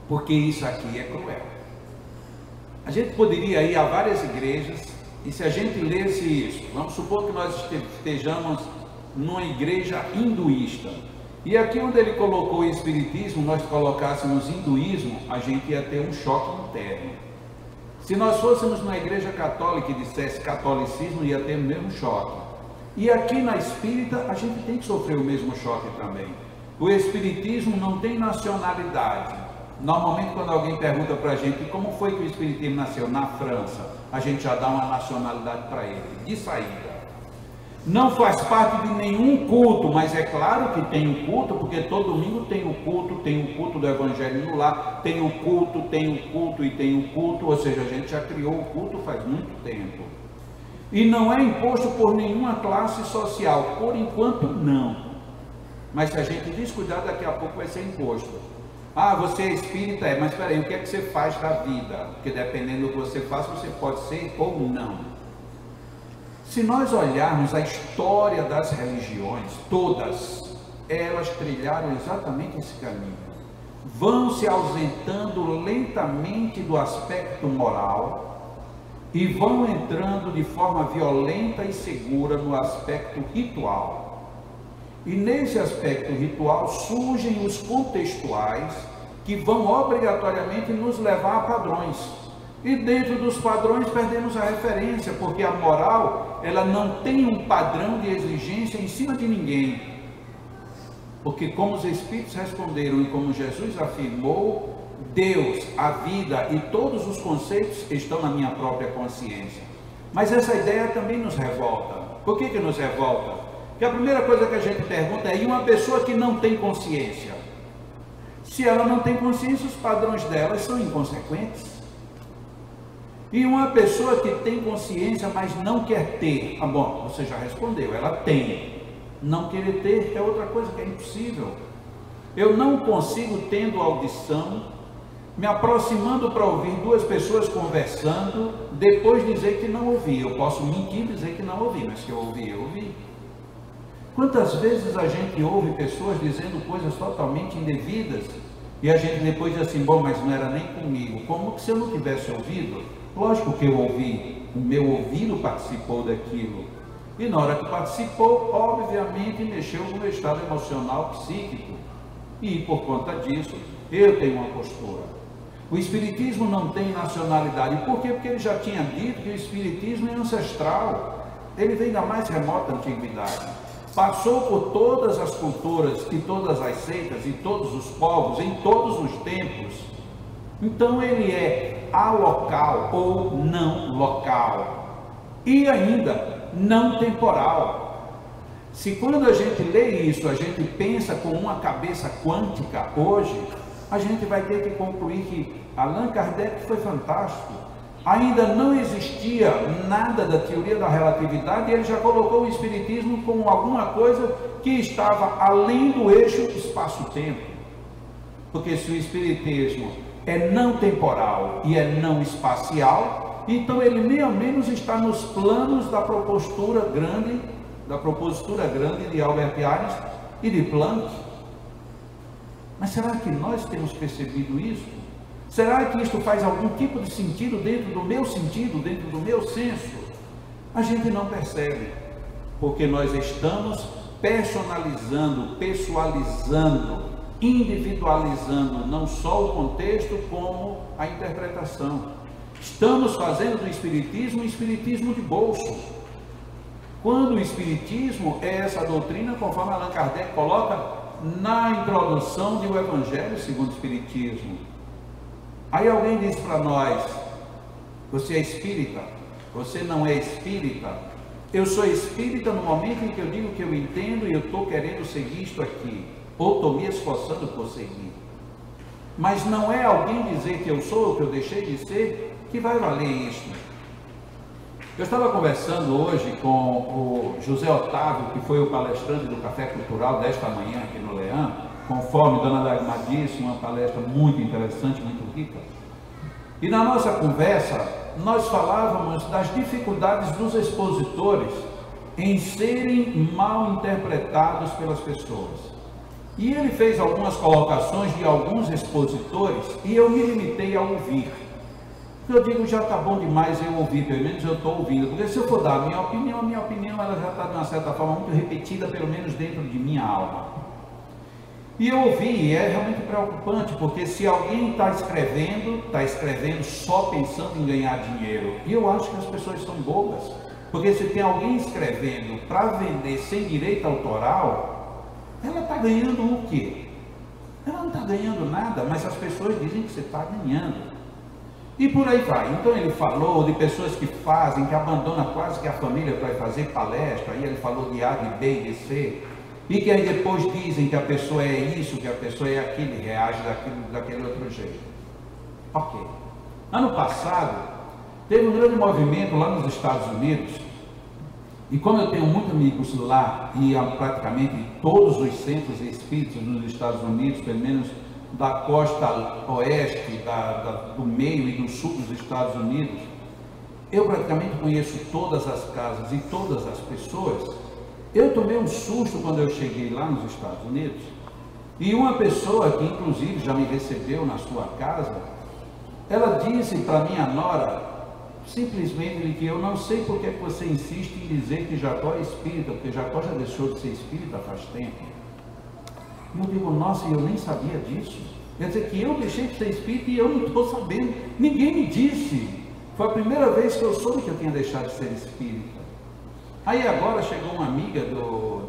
porque isso aqui é cruel. A gente poderia ir a várias igrejas, e se a gente lesse isso, vamos supor que nós estejamos numa igreja hinduísta, e aqui onde ele colocou o Espiritismo, nós colocássemos hinduísmo, a gente ia ter um choque interno. Se nós fôssemos numa igreja católica e dissesse catolicismo, ia ter o mesmo choque. E aqui na espírita, a gente tem que sofrer o mesmo choque também. O Espiritismo não tem nacionalidade. Normalmente, quando alguém pergunta para a gente como foi que o Espiritismo nasceu na França, a gente já dá uma nacionalidade para ele, de saída. Não faz parte de nenhum culto, mas é claro que tem o culto, porque todo domingo tem o culto do Evangelho no lar, tem o culto e tem o culto, ou seja, a gente já criou o culto faz muito tempo. E não é imposto por nenhuma classe social, por enquanto não. Mas se a gente descuidar, daqui a pouco vai ser imposto. Ah, você é espírita? É, mas espera aí, o que é que você faz da vida? Porque dependendo do que você faz, você pode ser ou não. Se nós olharmos a história das religiões, todas, elas trilharam exatamente esse caminho. Vão se ausentando lentamente do aspecto moral e vão entrando de forma violenta e segura no aspecto ritual. E nesse aspecto ritual surgem os contextuais que vão obrigatoriamente nos levar a padrões. E dentro dos padrões perdemos a referência, porque a moral, ela não tem um padrão de exigência em cima de ninguém. Porque como os Espíritos responderam e como Jesus afirmou, Deus, a vida e todos os conceitos estão na minha própria consciência. Mas essa ideia também nos revolta. Por que nos revolta? Porque a primeira coisa que a gente pergunta é, e uma pessoa que não tem consciência? Se ela não tem consciência, os padrões dela são inconsequentes. E uma pessoa que tem consciência, mas não quer ter, ah, bom, você já respondeu, ela tem. Não querer ter é outra coisa que é impossível. Eu não consigo, tendo audição, me aproximando para ouvir duas pessoas conversando, depois dizer que não ouvi. Eu posso mentir e dizer que não ouvi, mas que eu ouvi, eu ouvi. Quantas vezes a gente ouve pessoas dizendo coisas totalmente indevidas e a gente depois diz assim, bom, mas não era nem comigo. Como que se eu não tivesse ouvido? Lógico que eu ouvi, o meu ouvido participou daquilo. E na hora que participou, obviamente mexeu com o meu estado emocional, psíquico. E por conta disso, eu tenho uma postura. O Espiritismo não tem nacionalidade. Por quê? Porque ele já tinha dito que o Espiritismo é ancestral. Ele vem da mais remota antiguidade. Passou por todas as culturas e todas as seitas e todos os povos, em todos os tempos. Então ele é alocal ou não local. E ainda não temporal. Se quando a gente lê isso, a gente pensa com uma cabeça quântica hoje, a gente vai ter que concluir que Allan Kardec foi fantástico. ainda não existia nada da teoria da relatividade, e ele já colocou o espiritismo como alguma coisa que estava além do eixo espaço-tempo. Porque se o espiritismo é não temporal e é não espacial, então ele nem ao menos está nos planos da propositura grande de Albert Einstein e de Planck. Mas será que nós temos percebido isso? Será que isto faz algum tipo de sentido, dentro do meu senso? A gente não percebe, porque nós estamos personalizando, pessoalizando, individualizando não só o contexto, como a interpretação. Estamos fazendo do espiritismo um espiritismo de bolso, quando o espiritismo é essa doutrina, conforme Allan Kardec coloca na introdução do Evangelho segundo o Espiritismo. Aí alguém diz para nós: você é espírita? Você não é espírita? Eu sou espírita no momento em que eu digo que eu entendo e eu estou querendo seguir isto aqui, ou estou me esforçando por seguir. Mas não é alguém dizer que eu sou ou que eu deixei de ser que vai valer isso. Eu estava conversando hoje com o José Otávio, que foi o palestrante do Café Cultural desta manhã aqui no Leão, conforme Dona Dagmar disse, uma palestra muito interessante, muito rica. E na nossa conversa, nós falávamos das dificuldades dos expositores em serem mal interpretados pelas pessoas. E ele fez algumas colocações de alguns expositores e eu me limitei a ouvir. Eu digo, já está bom demais eu ouvir, pelo menos eu estou ouvindo, porque se eu for dar a minha opinião ela já está de uma certa forma muito repetida, pelo menos dentro de minha alma. E eu ouvi, e é realmente preocupante, porque se alguém está escrevendo só pensando em ganhar dinheiro, e eu acho que as pessoas são bobas, porque se tem alguém escrevendo para vender sem direito autoral, ela está ganhando o quê? Ela não está ganhando nada, mas as pessoas dizem que você está ganhando. E por aí vai. Então ele falou de pessoas que fazem, que abandonam quase que a família para fazer palestra, aí ele falou de A, de B e de C, e que aí depois dizem que a pessoa é isso, que a pessoa é aquilo, e reage daquele outro jeito. Ok. Ano passado, teve um grande movimento lá nos Estados Unidos, e como eu tenho muitos amigos lá, e praticamente todos os centros espíritas nos Estados Unidos, pelo menos da costa oeste, do meio e do sul dos Estados Unidos, eu praticamente conheço todas as casas e todas as pessoas. Eu tomei um susto quando eu cheguei lá nos Estados Unidos, e uma pessoa que inclusive já me recebeu na sua casa, ela disse para minha nora, simplesmente, que eu não sei por que você insiste em dizer que Jacó é espírita, porque Jacó já deixou de ser espírita faz tempo. Eu digo, nossa, eu nem sabia disso. Quer dizer que eu deixei de ser espírita e eu não estou sabendo. Ninguém me disse. Foi a primeira vez que eu soube que eu tinha deixado de ser espírita. Aí agora chegou uma amiga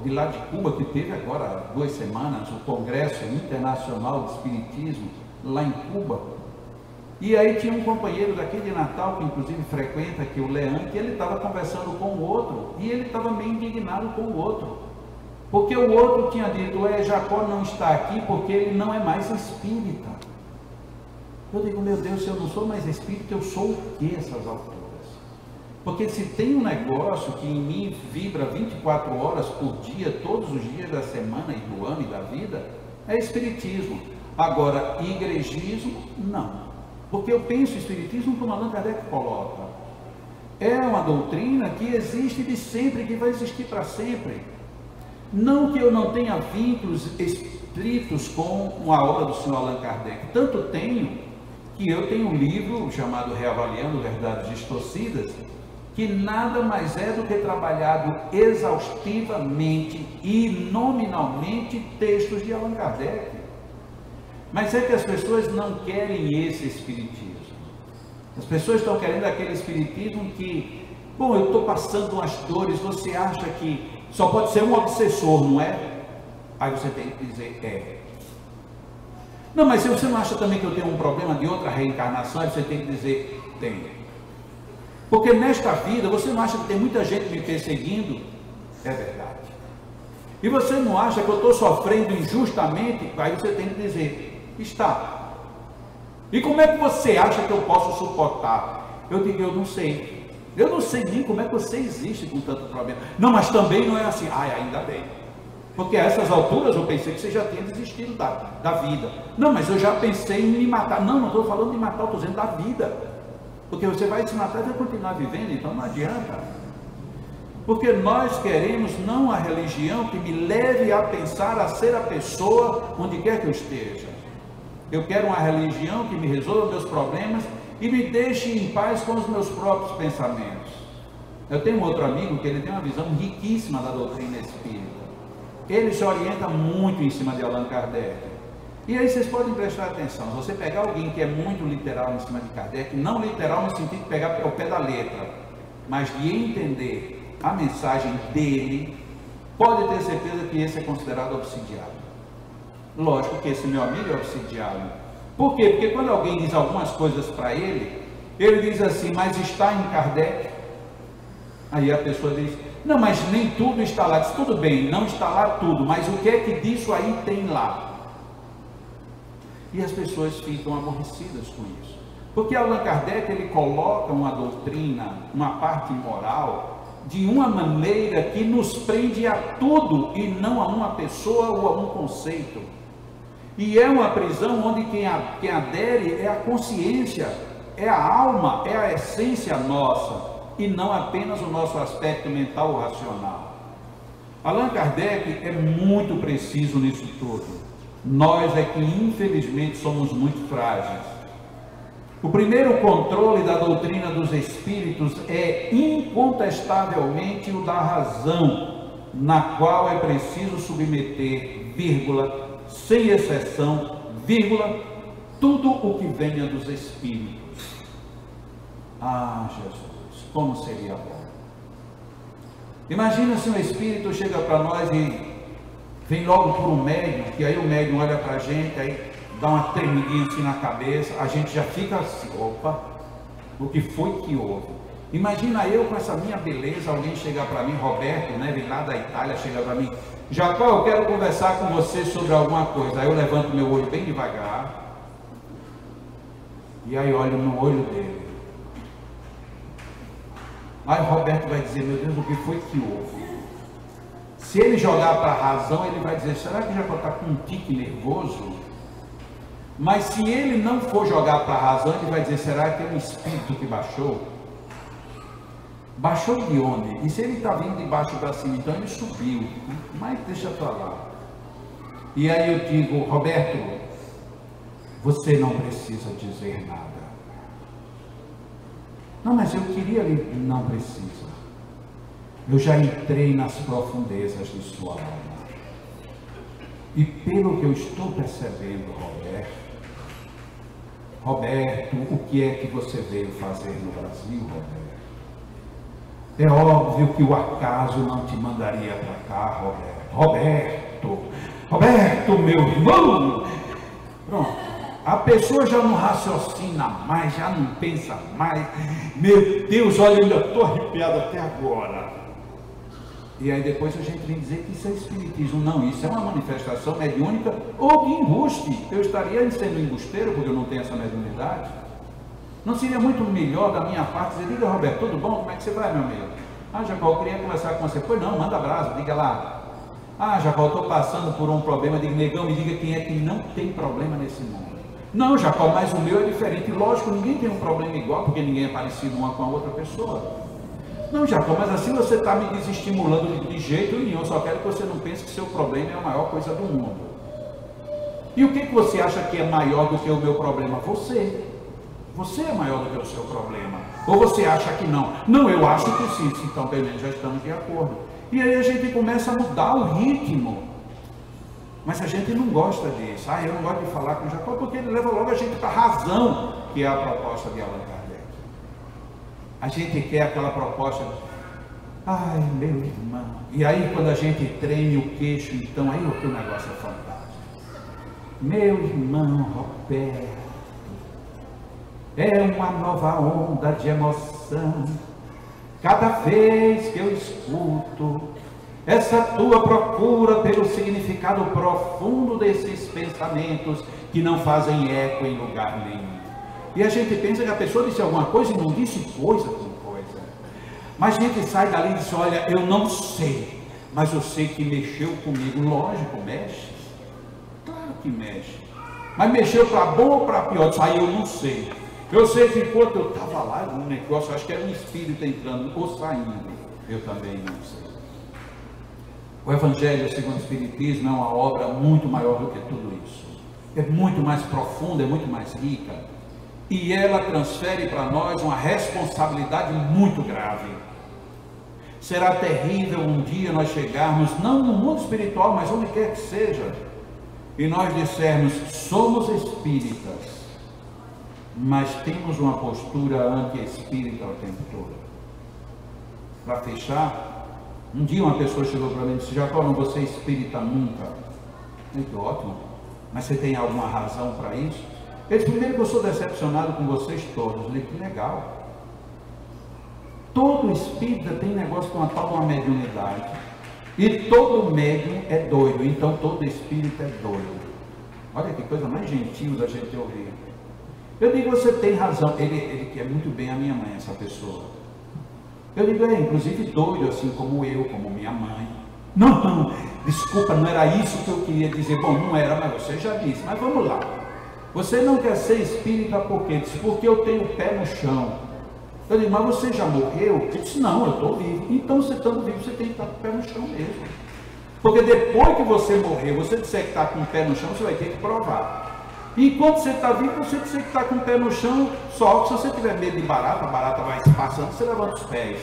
de lá de Cuba, que teve agora há 2 semanas o Congresso Internacional de Espiritismo, lá em Cuba. E aí tinha um companheiro daqui de Natal, que inclusive frequenta aqui o Leão, que ele estava conversando com o outro, e ele estava meio indignado com o outro. Porque o outro tinha dito, Jacó não está aqui porque ele não é mais espírita. Eu digo, meu Deus, se eu não sou mais espírita, eu sou o que essas alturas? Porque se tem um negócio que em mim vibra 24 horas por dia, todos os dias da semana e do ano e da vida, é espiritismo. Agora, igrejismo, não. Porque eu penso espiritismo como Allan Kardec coloca. É uma doutrina que existe de sempre, que vai existir para sempre. Não que eu não tenha vínculos estritos com a obra do senhor Allan Kardec, tanto tenho, que eu tenho um livro chamado Reavaliando Verdades Distorcidas, que nada mais é do que trabalhado exaustivamente e nominalmente textos de Allan Kardec. Mas é que as pessoas não querem esse espiritismo. As pessoas estão querendo aquele espiritismo que, bom, eu estou passando umas dores, você acha que só pode ser um obsessor, não é? Aí você tem que dizer, é. Não, mas se você não acha também que eu tenho um problema de outra reencarnação, aí você tem que dizer, tem. Porque nesta vida, você não acha que tem muita gente me perseguindo? É verdade. E você não acha que eu estou sofrendo injustamente? Aí você tem que dizer, está. E como é que você acha que eu posso suportar? Eu digo, eu não sei. Eu não sei nem como é que você existe com tanto problema. Não, mas também não é assim. Ai, ainda bem. Porque a essas alturas eu pensei que você já tinha desistido da vida. Não, mas eu já pensei em me matar. Não, não estou falando de matar, estou dizendo da vida. Porque você vai se matar e vai continuar vivendo, então não adianta. Porque nós queremos não a religião que me leve a pensar a ser a pessoa onde quer que eu esteja. Eu quero uma religião que me resolva meus problemas e me deixe em paz com os meus próprios pensamentos. Eu tenho um outro amigo que ele tem uma visão riquíssima da doutrina espírita. Ele se orienta muito em cima de Allan Kardec. E aí vocês podem prestar atenção, se você pegar alguém que é muito literal em cima de Kardec, não literal no sentido de pegar o pé da letra, mas de entender a mensagem dele, pode ter certeza que esse é considerado obsidiado. Lógico que esse meu amigo é obsidiado. Por quê? Porque quando alguém diz algumas coisas para ele, ele diz assim, mas está em Kardec? Aí a pessoa diz, não, mas nem tudo está lá. Diz, tudo bem, não está lá tudo, mas o que é que disso aí tem lá? E as pessoas ficam aborrecidas com isso. Porque Allan Kardec, ele coloca uma doutrina, uma parte moral, de uma maneira que nos prende a tudo e não a uma pessoa ou a um conceito. E é uma prisão onde quem adere é a consciência, é a alma, é a essência nossa, e não apenas o nosso aspecto mental ou racional. Allan Kardec é muito preciso nisso tudo. Nós é que infelizmente somos muito frágeis. O primeiro controle da doutrina dos espíritos é incontestavelmente o da razão, na qual é preciso submeter, vírgula, sem exceção, vírgula, tudo o que venha dos espíritos. Ah, Jesus, como seria bom. Imagina se um espírito chega para nós e vem logo por um médium, que aí o médium olha para a gente, aí dá uma tremidinha assim na cabeça, a gente já fica assim, opa, o que foi que houve? Imagina eu com essa minha beleza, alguém chegar para mim, Roberto, né, vem lá da Itália, chega para mim, Jacó, eu quero conversar com você sobre alguma coisa. Aí eu levanto meu olho bem devagar, e aí olho no olho dele. Aí Roberto vai dizer, meu Deus, o que foi que houve? Se ele jogar para a razão, ele vai dizer, será que Jacó está com um tique nervoso? Mas se ele não for jogar para a razão, ele vai dizer, será que é um espírito que baixou? Baixou de onde? E se ele está vindo de baixo para cima, então ele subiu. Mas deixa para lá. E aí eu digo, Roberto, você não precisa dizer nada. Não, mas eu queria lhe... Não precisa. Eu já entrei nas profundezas de sua alma. E pelo que eu estou percebendo, Roberto, o que é que você veio fazer no Brasil, Roberto? É óbvio que o acaso não te mandaria para cá, Roberto, meu irmão. Pronto, a pessoa já não raciocina mais, já não pensa mais. Meu Deus, olha, eu ainda estou arrepiado até agora. E aí depois a gente vem dizer que isso é espiritismo. Não, isso é uma manifestação mediúnica ou de embuste. Eu estaria sendo embusteiro porque eu não tenho essa mediunidade. Não seria muito melhor da minha parte dizer, diga Roberto, tudo bom? Como é que você vai, meu amigo? Ah, Jacó, eu queria conversar com você. Pois não, manda abraço, diga lá. Ah, Jacó, eu estou passando por um problema. Diga, negão, me diga quem é que não tem problema nesse mundo. Não, Jacó, mas o meu é diferente. Lógico, ninguém tem um problema igual, porque ninguém é parecido uma com a outra pessoa. Não, Jacó, mas assim você está me desestimulando de jeito nenhum. Eu só quero que você não pense que seu problema é a maior coisa do mundo. E o que você acha que é maior do que o meu problema? Você. Você é maior do que o seu problema. Ou você acha que não? Não, eu acho que sim. Então, pelo menos já estamos de acordo. E aí a gente começa a mudar o ritmo. Mas a gente não gosta disso. Ah, eu não gosto de falar com o Jacó, porque ele leva logo a gente para a razão, que é a proposta de Allan Kardec. A gente quer aquela proposta, ai, meu irmão. E aí quando a gente treme o queixo, então aí o negócio é fantástico. Meu irmão Roberto, é uma nova onda de emoção, cada vez que eu escuto essa tua procura pelo significado profundo desses pensamentos que não fazem eco em lugar nenhum. E a gente pensa que a pessoa disse alguma coisa e não disse coisa com coisa. Mas a gente sai dali e diz, olha, eu não sei, mas eu sei que mexeu comigo. Lógico, mexe. Claro que mexe. Mas mexeu para bom ou para pior? Isso aí eu não sei. Eu sei que enquanto eu estava lá, um negócio, acho que era um espírito entrando ou saindo. Eu também não sei. O Evangelho segundo o Espiritismo é uma obra muito maior do que tudo isso. É muito mais profunda, é muito mais rica. E ela transfere para nós uma responsabilidade muito grave. Será terrível um dia nós chegarmos, não no mundo espiritual, mas onde quer que seja, e nós dissermos, somos espíritas, mas temos uma postura anti-espírita o tempo todo. Para fechar, um dia uma pessoa chegou para mim e disse, Jacó, não vou ser espírita nunca. Eu disse, ótimo, mas você tem alguma razão para isso? Ele disse, primeiro que eu sou decepcionado com vocês todos. Eu disse, que legal. Todo espírita tem negócio com uma tal uma mediunidade. E todo médium é doido, então todo espírita é doido. Olha que coisa mais gentil da gente ouvir. Eu digo, você tem razão. Ele quer muito bem a minha mãe, essa pessoa. Eu digo, inclusive doido, assim como eu, como minha mãe. Não, desculpa, não era isso que eu queria dizer. Bom, não era, mas você já disse. Mas vamos lá. Você não quer ser espírita por quê? Disse, porque eu tenho o pé no chão. Eu digo, mas você já morreu? Ele disse, não, eu estou vivo. Então, você estando vivo, você tem que estar com o pé no chão mesmo. Porque depois que você morrer, você disser que está com o pé no chão, você vai ter que provar. E enquanto você está vivo, você disser que está com o pé no chão, só que se você tiver medo de barata, a barata vai se passando, você levanta os pés.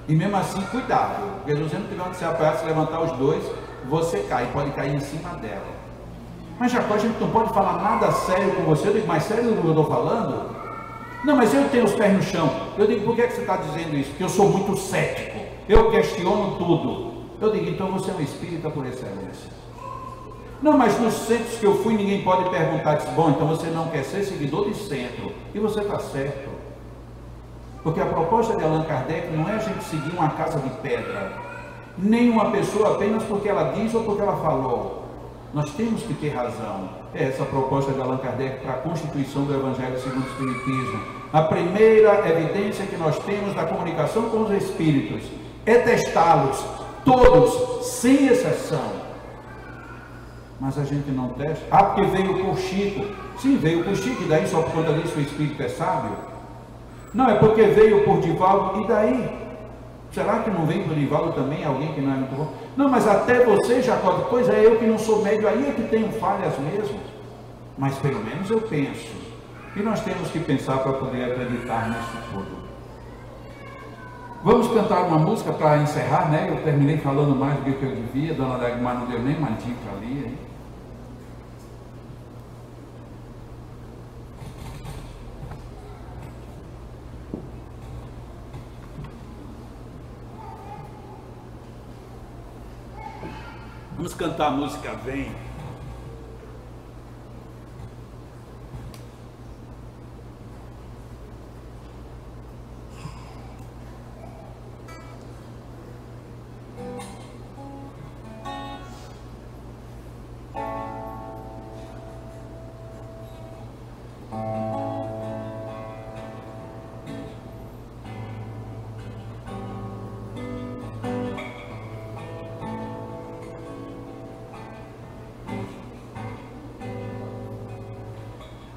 E mesmo assim, cuidado, porque se você não tiver onde se apoiar, se levantar os dois, você cai, pode cair em cima dela. Mas Jacó, a gente não pode falar nada sério com você. Eu digo, mas sério do que eu estou falando? Não, mas eu tenho os pés no chão. Eu digo, por que você está dizendo isso? Porque eu sou muito cético, eu questiono tudo. Eu digo, então você é um espírita por excelência. Não, mas nos centros que eu fui, ninguém pode perguntar. Disse, bom, então você não quer ser seguidor de centro. E você está certo. Porque a proposta de Allan Kardec não é a gente seguir uma casa de pedra, nem uma pessoa apenas porque ela diz ou porque ela falou. Nós temos que ter razão. É essa a proposta de Allan Kardec para a constituição do Evangelho segundo o Espiritismo. A primeira evidência que nós temos da comunicação com os espíritos é testá-los, todos, sem exceção. Mas a gente não testa. Ah, porque veio por Chico. Sim, veio por Chico, e daí só por conta disso o espírito é sábio? Não, é porque veio por Divaldo, e daí? Será que não vem por Divaldo também alguém que não é muito bom? Não, mas até você, Jacó, pois é, eu que não sou médio, aí é que tenho falhas mesmo. Mas pelo menos eu penso. E nós temos que pensar para poder acreditar nisso tudo. Vamos cantar uma música para encerrar, né? Eu terminei falando mais do que eu devia, Dona Dagmar não deu nem uma dica ali, hein? Vamos cantar a música Vem.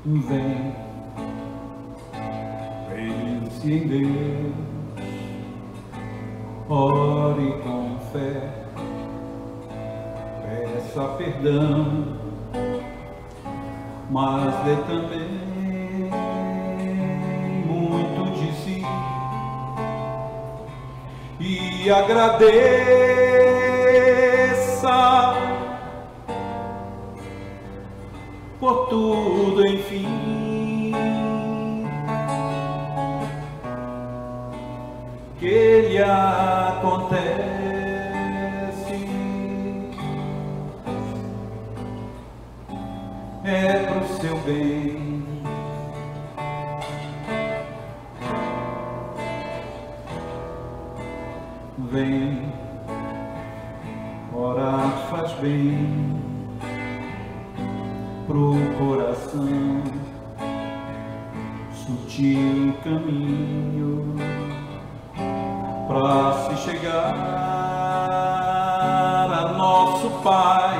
Vem, pense em Deus, ore com fé, peça perdão, mas dê também muito de si e agradeça por tudo, enfim, que lhe acontece. É pro seu bem. Vem, orar faz bem pro coração, o caminho para se chegar a nosso Pai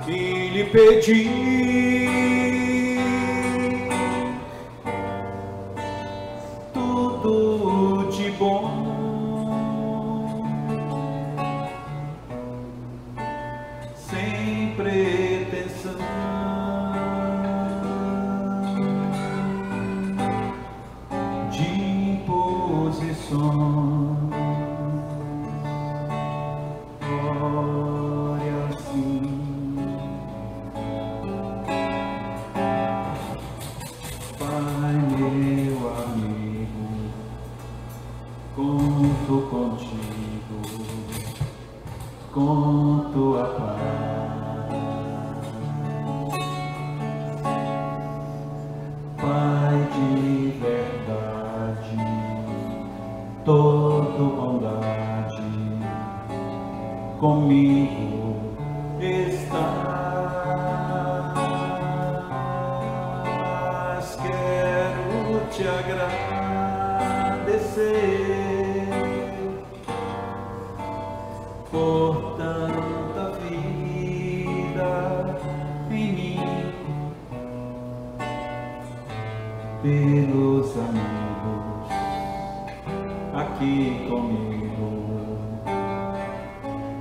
e lhe pedir tudo de bom, sem pretensão de imposição. Glória sim, Pai meu amigo, conto contigo, com tua paz. Pai de verdade, todo bondade, comigo estás. Quero te agradecer por tanta vida em mim, pelos amigos aqui comigo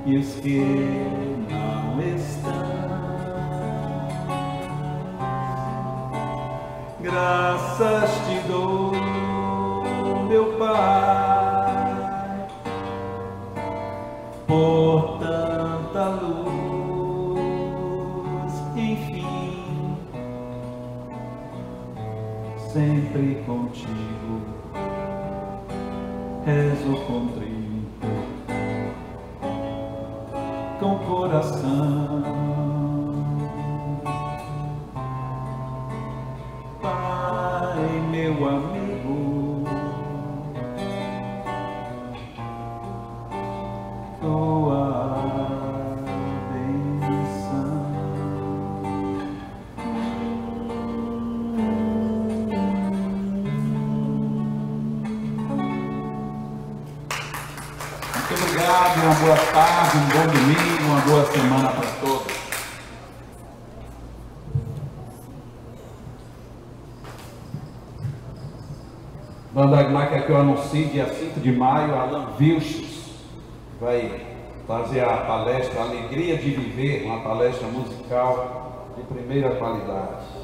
e os que não estão. Graças te dou, meu Pai, por tanta luz, enfim, sempre contigo, rezo contrito, com coração. Pai, meu amigo, tua bênção. Muito obrigado, uma boa tarde, um bom domingo, uma boa semana para todos. Banda Agmac, que eu anuncio, dia 5 de maio, Alan Vilches vai fazer a palestra Alegria de Viver, uma palestra musical de primeira qualidade.